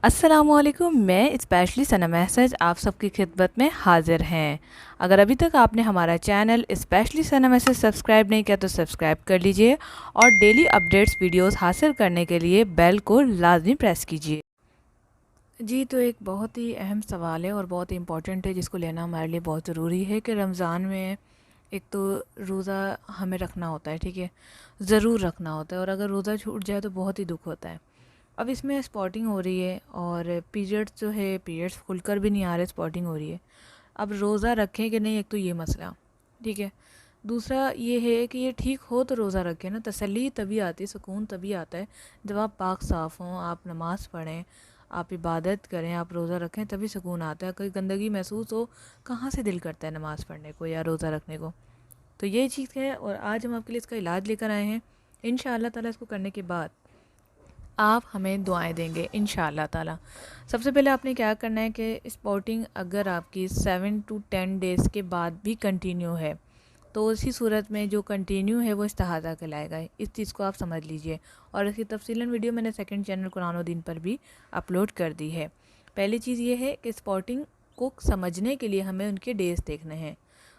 अस्सलामुअलैकुम। मैं स्पेशली सना मैसेज आप सबकी खिदमत में हाजिर हैं। अगर अभी तक आपने हमारा चैनल स्पेशली सना मैसेज सब्सक्राइब नहीं किया तो सब्सक्राइब कर लीजिए और डेली अपडेट्स वीडियोस हासिल करने के लिए बेल को लाजमी प्रेस कीजिए। जी, तो एक बहुत ही अहम सवाल है और बहुत ही इम्पोर्टेंट है, जिसको लेना हमारे लिए बहुत ज़रूरी है कि रमज़ान में एक तो रोज़ा हमें रखना होता है, ठीक है, ज़रूर रखना होता है, और अगर रोज़ा छूट जाए तो बहुत ही दुख होता है। अब इसमें स्पॉटिंग हो रही है और पीरियड्स जो है, पीरियड्स खुलकर भी नहीं आ रहे, स्पॉटिंग हो रही है। अब रोज़ा रखें कि नहीं, एक तो ये मसला, ठीक है। दूसरा ये है कि ये ठीक हो तो रोज़ा रखें ना, तसल्ली तभी आती है, सुकून तभी आता है जब आप पाक साफ़ हों, आप नमाज़ पढ़ें, आप इबादत करें, आप रोज़ा रखें, तभी सुकून आता है। कोई गंदगी महसूस हो, कहाँ से दिल करता है नमाज़ पढ़ने को या रोज़ा रखने को। तो ये चीज़ है, और आज हम आपके लिए इसका इलाज लेकर आए हैं। इंशाअल्लाह ताला इसको करने के बाद आप हमें दुआएं देंगे इंशाअल्लाह ताला। सबसे पहले आपने क्या करना है कि स्पॉटिंग अगर आपकी 7 to 10 डेज़ के बाद भी कंटिन्यू है, तो उसी सूरत में जो कंटिन्यू है वो इस्तिहाज़ा कहलाएगा। इस चीज़ को आप समझ लीजिए, और इसकी तफसीलन वीडियो मैंने सेकंड चैनल कुरान और दीन पर भी अपलोड कर दी है। पहली चीज़ ये है कि स्पॉटिंग को समझने के लिए हमें उनके डेज़ देखने हैं।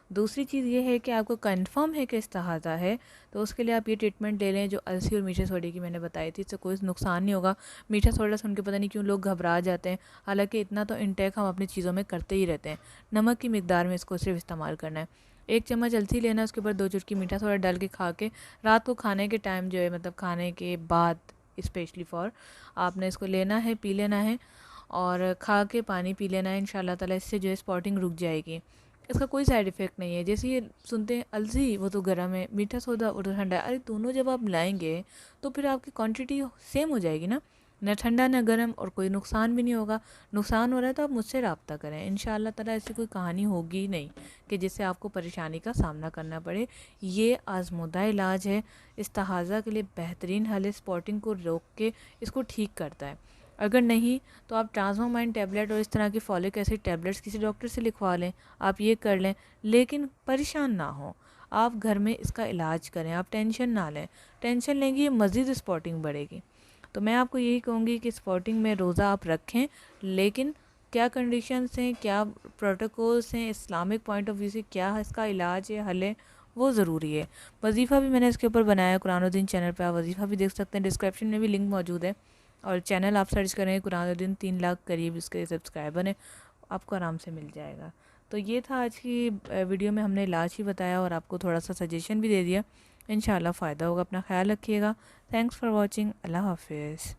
दूसरी चीज़ ये है कि आपको कंफर्म है कि इस्तिहाज़ा है, तो उसके लिए आप ये ट्रीटमेंट ले लें जो अलसी और मीठे सोडे की मैंने बताई थी। इससे कोई नुकसान नहीं होगा। मीठा सोडा सुन के पता नहीं क्यों लोग घबरा जाते हैं, हालांकि इतना तो इंटेक हम अपनी चीज़ों में करते ही रहते हैं। नमक की मिकदार में इसको सिर्फ इस्तेमाल करना है। 1 चम्मच अलसी लेना है, उसके ऊपर 2 चुटकी मीठा सोडा डाल के खा के रात को खाने के टाइम जो है, मतलब खाने के बाद स्पेशली फॉर, आपने इसको लेना है, पी लेना है, और खा के पानी पी लेना है। इंशाल्लाह ताला इससे जो है स्पॉटिंग रुक जाएगी। इसका कोई साइड इफ़ेक्ट नहीं है। जैसे ये सुनते हैं अलसी वो तो गर्म है, मीठा सोडा वो तो ठंडा है। अरे दोनों जब आप लाएंगे तो फिर आपकी क्वांटिटी सेम हो जाएगी ना, न ठंडा न गर्म, और कोई नुकसान भी नहीं होगा। नुकसान हो रहा है तो आप मुझसे रब्ता करें, इंशाअल्लाह ताला ऐसी कोई कहानी होगी ही नहीं कि जिससे आपको परेशानी का सामना करना पड़े। ये आजमुदा इलाज है, इस्तिहाज़ा के लिए बेहतरीन हल है, स्पॉटिंग को रोक के इसको ठीक करता है। अगर नहीं तो आप ट्रांसफॉर्माइन टैबलेट और इस तरह की फॉलिक एसिड टैबलेट्स किसी डॉक्टर से लिखवा लें, आप ये कर लें, लेकिन परेशान ना हो। आप घर में इसका इलाज करें, आप टेंशन ना लें। टेंशन लेंगी मज़ीद स्पॉटिंग बढ़ेगी। तो मैं आपको यही कहूँगी कि स्पॉटिंग में रोज़ा आप रखें, लेकिन क्या कंडीशंस हैं, क्या प्रोटोकॉल्स हैं, इस्लामिक पॉइंट ऑफ व्यू से क्या इसका इलाज है, हल है, वो ज़रूरी है। वजीफ़ा भी मैंने इसके ऊपर बनाया, कुरानुद्दीन चैनल पर आप वजीफ़ा भी देख सकते हैं, डिस्क्रिप्शन में भी लिंक मौजूद है। और चैनल आप सर्च करें कुरानुद्दीन, 3 लाख करीब इसके सब्सक्राइबर हैं, आपको आराम से मिल जाएगा। तो ये था आज की वीडियो में, हमने इलाज ही बताया और आपको थोड़ा सा सजेशन भी दे दिया। इंशाल्लाह फ़ायदा होगा। अपना ख्याल रखिएगा। Thanks for watching. अल्लाह हाफिज़।